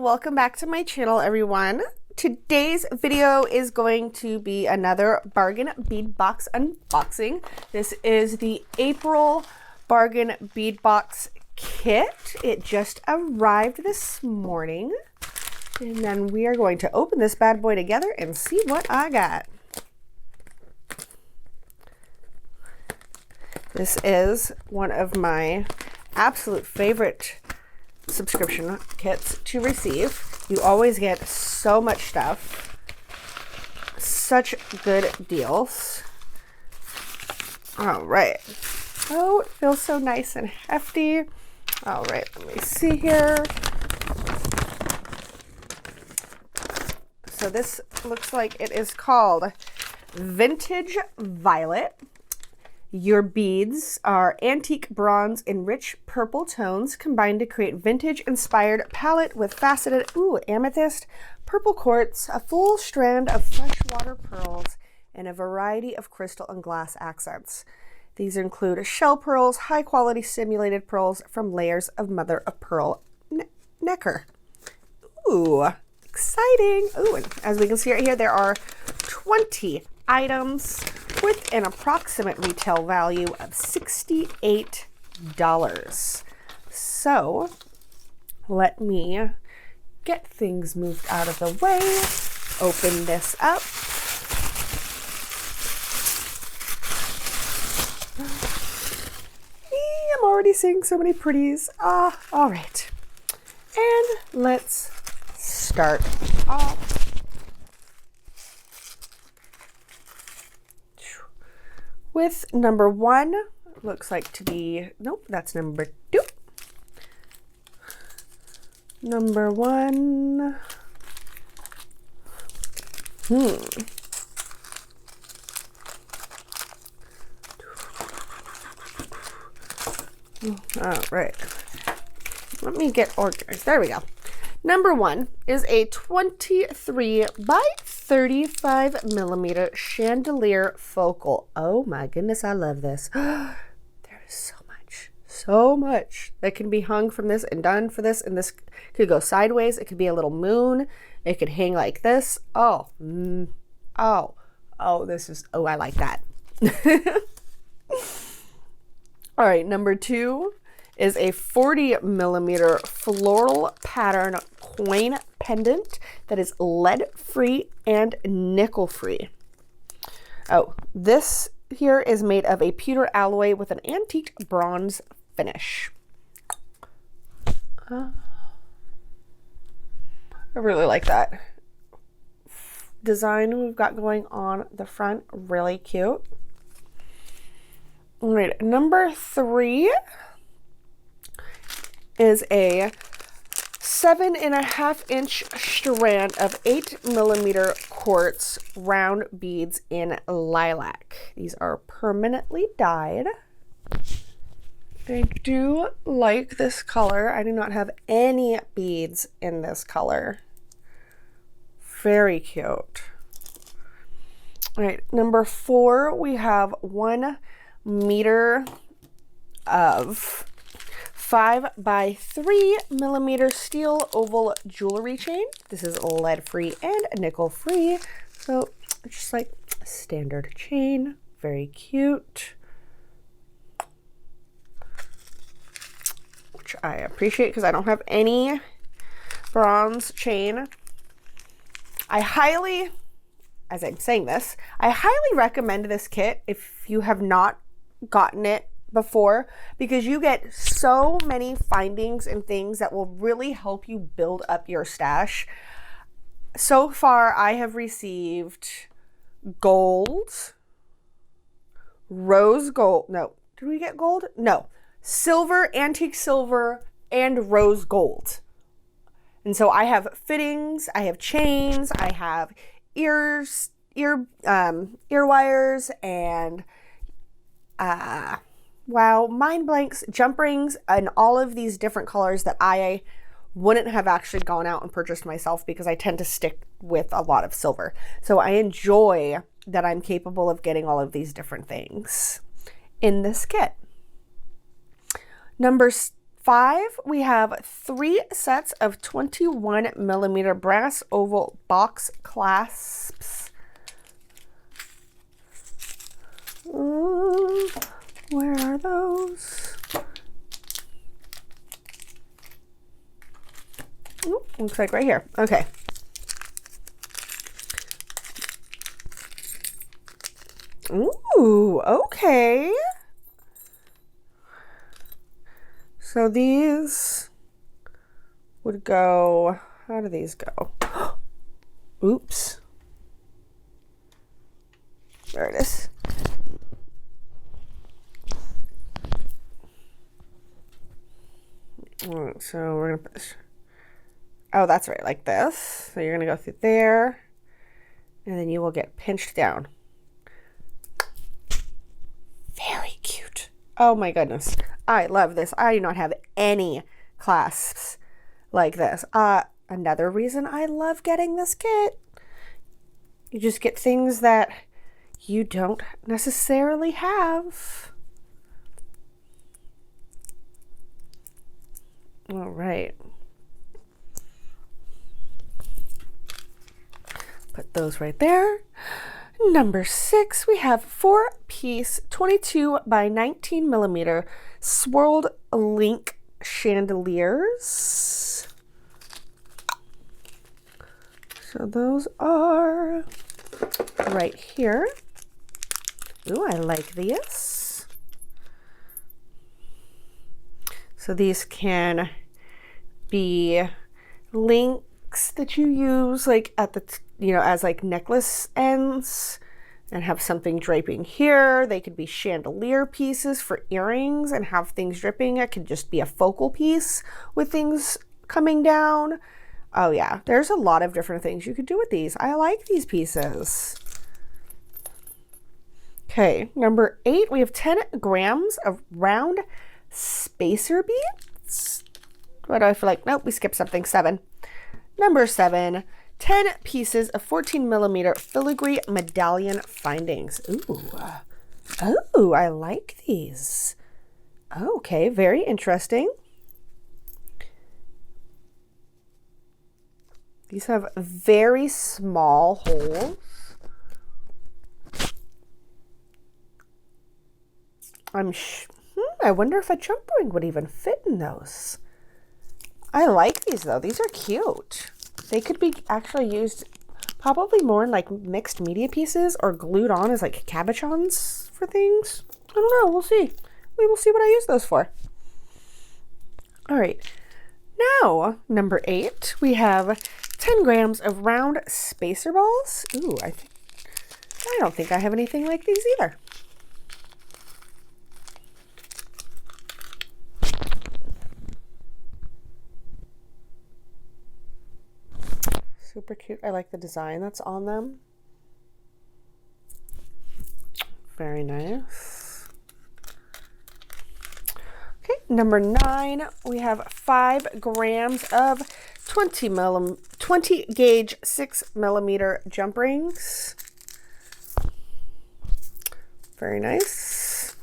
welcome back to my channel, everyone. Today's video is going to be another bargain bead box unboxing. This is the April bargain bead box kit. It just arrived this morning, and then we are going to open this bad boy together and see what I got. This is one of my absolute favorite subscription kits to receive. You always get so much stuff, such good deals. All right. Oh, it feels so nice and hefty. All right, let me see here. So this looks like it is called Vintage Violet. Your beads are antique bronze and rich purple tones combined to create vintage-inspired palette with faceted amethyst, purple quartz, a full strand of freshwater pearls, and a variety of crystal and glass accents. These include shell pearls, high-quality simulated pearls from layers of mother-of-pearl nacre. Ooh, exciting! Ooh, and as we can see right here, there are 20 items with an approximate retail value of $68. So let me get things moved out of the way, open this up. I'm already seeing so many pretties. All right. And let's start off. With number one, looks like to be, nope, that's number two. Number one. All right. Let me get organized. There we go. Number one is a 23 by 35 millimeter chandelier focal. Oh my goodness, I love this. There is so much that can be hung from this and done for this, and this could go sideways. It could be a little moon. It could hang like this. Oh, this is, I like that. All right, number two is a 40 millimeter floral pattern coin pendant that is lead free and nickel free. Oh, this here is made of a pewter alloy with an antique bronze finish. I really like that design we've got going on the front. Really cute. All right, number three is a 7.5 inch strand of 8 millimeter quartz round beads in lilac. These are permanently dyed. I do like this color. I do not have any beads in this color. Very cute. All right, number four, we have 1 meter of 5 by 3 millimeter steel oval jewelry chain. This is lead free and nickel free, so just like a standard chain. Very cute, which I appreciate because I don't have any bronze chain. I highly, as I'm saying this, I highly recommend this kit if you have not gotten it before, because you get so many findings and things that will really help you build up your stash. So far, I have received gold, rose gold. No, did we get gold? No, silver, antique silver, and rose gold. And so I have fittings, I have chains, I have ear wires, and wow, mind blanks, jump rings, and all of these different colors that I wouldn't have actually gone out and purchased myself because I tend to stick with a lot of silver. So I enjoy that I'm capable of getting all of these different things in this kit. Number 5, we have 3 sets of 21 millimeter brass oval box clasps. Where are those? Ooh, looks like right here. Okay. Ooh, okay. So these would go, how do these go? Oops. There it is. All right, so we're gonna put this, oh, that's right, like this. So you're gonna go through there, and then you will get pinched down. Very cute. Oh my goodness. I love this. I do not have any clasps like this. Another reason I love getting this kit. You just get things that you don't necessarily have. All right. Put those right there. Number 6, we have 4-piece 22 by 19 millimeter swirled link chandeliers. So those are right here. Ooh, I like these. So these can be links that you use like at the as like necklace ends and have something draping here. They could be chandelier pieces for earrings and have things dripping. It could just be a focal piece with things coming down. Oh yeah, there's a lot of different things you could do with these. I like these pieces. Okay, number 8, we have 10 grams of round spacer beads. What do I feel like? Nope, we skipped something. 7. Number 7, 10 pieces of 14 millimeter filigree medallion findings. Ooh. Oh, I like these. Okay, very interesting. These have very small holes. I wonder if a jump ring would even fit in those. I like these though. These are cute. They could be actually used probably more in like mixed media pieces or glued on as like cabochons for things. I don't know. We'll see. We will see what I use those for. All right. Now, number 8, we have 10 grams of round spacer balls. Ooh, I don't think I have anything like these either. Super cute. I like the design that's on them. Very nice. Okay, number 9, we have 5 grams of 20 gauge 6 millimeter jump rings. Very nice.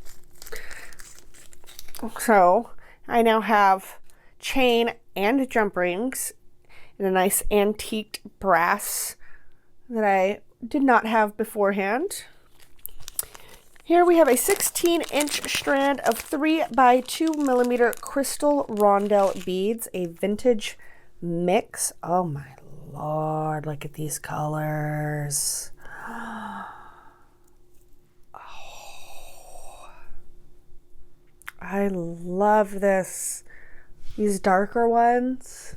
So I now have chain and jump rings in a nice antiqued brass that I did not have beforehand. Here we have a 16-inch strand of 3 by 2 millimeter crystal rondelle beads, a vintage mix. Oh my Lord, look at these colors. Oh, I love this. These darker ones.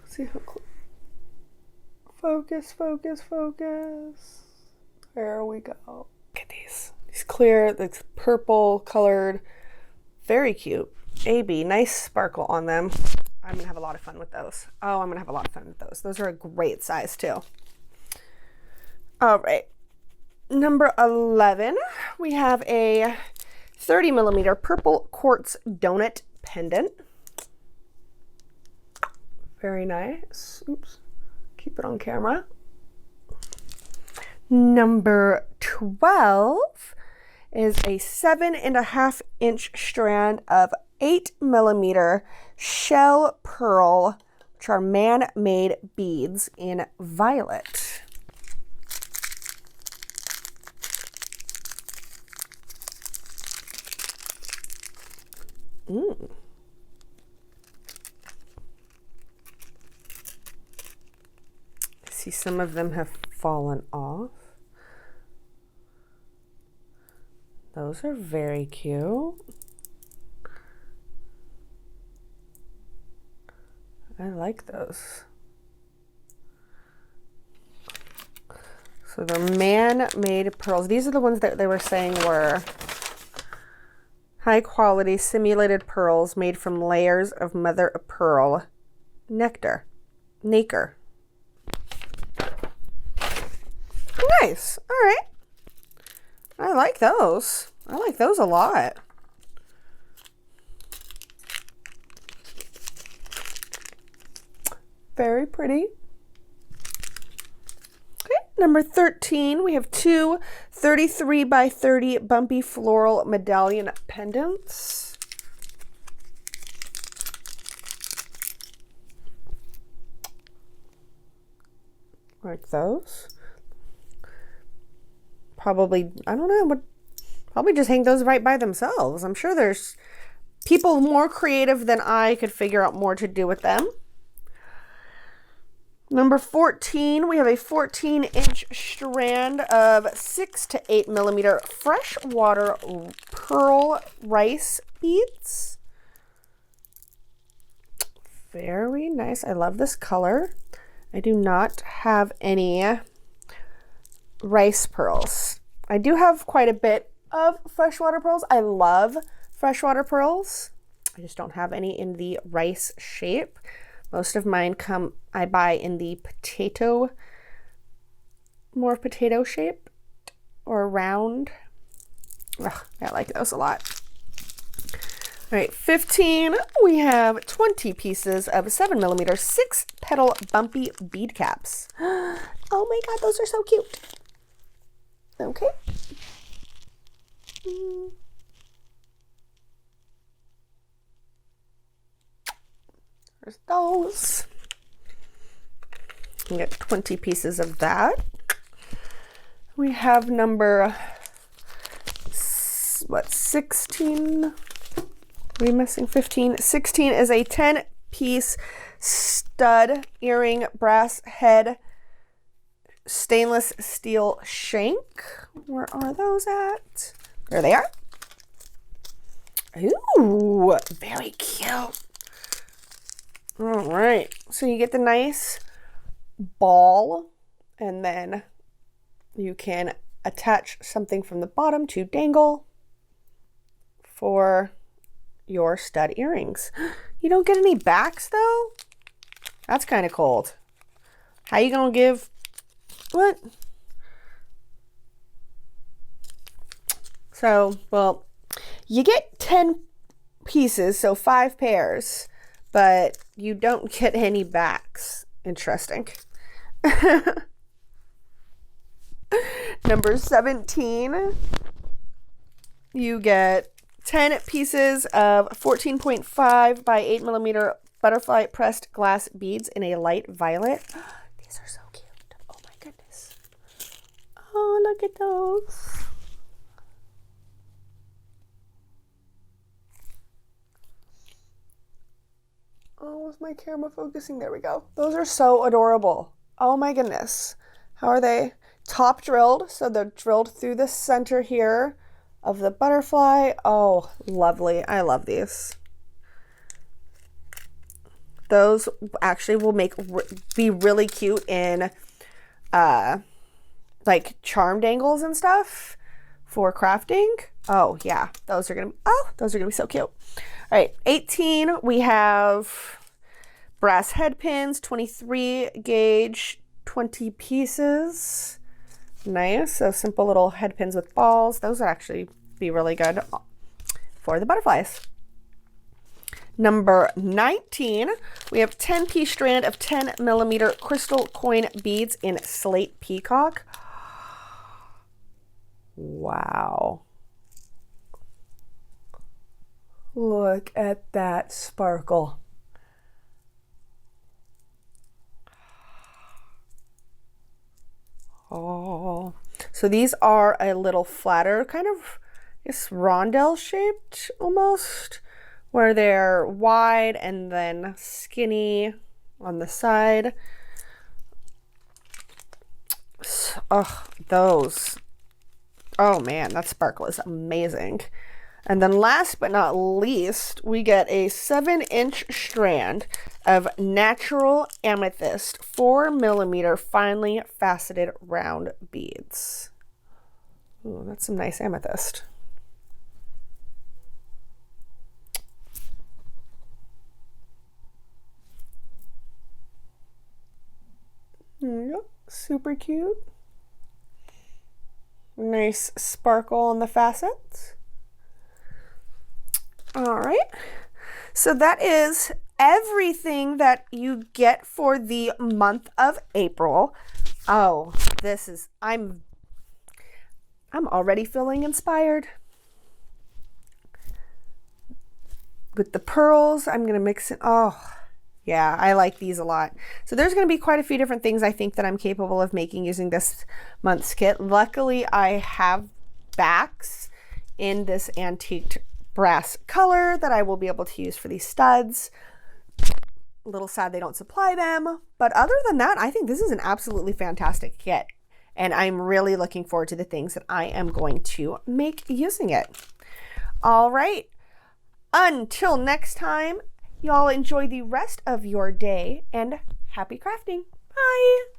See how close. Focus, focus, focus. There we go. Look at these. These clear, this purple colored. Very cute. AB, nice sparkle on them. I'm gonna have a lot of fun with those. Oh, I'm gonna have a lot of fun with those. Those are a great size too. All right. Number 11, we have a 30 millimeter purple quartz donut pendant. Very nice. Oops. Keep it on camera. Number 12 is a 7.5-inch strand of 8mm shell pearl, which are man-made beads in violet. See, some of them have fallen off. Those are very cute. I like those. So they're man-made pearls. These are the ones that they were saying were high-quality simulated pearls made from layers of mother of pearl nectar. Nacre. Nice. All right. I like those. I like those a lot. Very pretty. Okay, number 13, we have two 33 by 30 bumpy floral medallion pendants. Like those. Probably, I don't know, but probably just hang those right by themselves. I'm sure there's people more creative than I could figure out more to do with them. Number 14, we have a 14-inch strand of 6 to 8mm freshwater pearl rice beads. Very nice. I love this color. I do not have any rice pearls. I do have quite a bit of freshwater pearls. I love freshwater pearls. I just don't have any in the rice shape. Most of mine I buy in the potato, more potato shape or round. Ugh, I like those a lot. All right, 15, we have 20 pieces of 7mm 6-petal bumpy bead caps. Oh my God, those are so cute. Okay. There's those. You get 20 pieces of that. We have number, 16? Are we missing 15? 16 is a 10-piece stud earring brass head stainless steel shank. Where are those at? There they are. Ooh, very cute. All right, so you get the nice ball, and then you can attach something from the bottom to dangle for your stud earrings. You don't get any backs though? That's kind of cold. How you gonna give, what? So, well, you get 10 pieces, so 5 pairs, but you don't get any backs. Interesting. Number 17, you get 10 pieces of 14.5 by 8mm butterfly pressed glass beads in a light violet. These are so cute. Oh my goodness. Oh, look at those. Oh, is my camera focusing? There we go. Those are so adorable. Oh my goodness. How are they? Top drilled, so they're drilled through the center here of the butterfly. Oh, lovely. I love these. Those actually will be really cute in like charm dangles and stuff for crafting. Oh yeah, those are gonna be so cute. All right, 18, we have brass head pins, 23 gauge, 20 pieces. Nice. So simple little head pins with balls. Those would actually be really good for the butterflies. Number 19, we have 10-piece strand of 10mm crystal coin beads in slate peacock. Wow. Look at that sparkle. Oh, so these are a little flatter, kind of, I guess, rondelle shaped almost, where they're wide and then skinny on the side. Oh, those. Oh man, that sparkle is amazing. And then last but not least, we get a 7-inch strand of natural amethyst 4mm finely faceted round beads. Ooh, that's some nice amethyst. There you go. Super cute. Nice sparkle on the facets. All right, so that is everything that you get for the month of April. Oh, this is, I'm already feeling inspired. With the pearls, I'm gonna mix it. Oh, yeah, I like these a lot. So there's gonna be quite a few different things I think that I'm capable of making using this month's kit. Luckily, I have backs in this antiqued brass color that I will be able to use for these studs. A little sad they don't supply them, but other than that, I think this is an absolutely fantastic kit, and I'm really looking forward to the things that I am going to make using it. All right, until next time, y'all enjoy the rest of your day and happy crafting. Bye.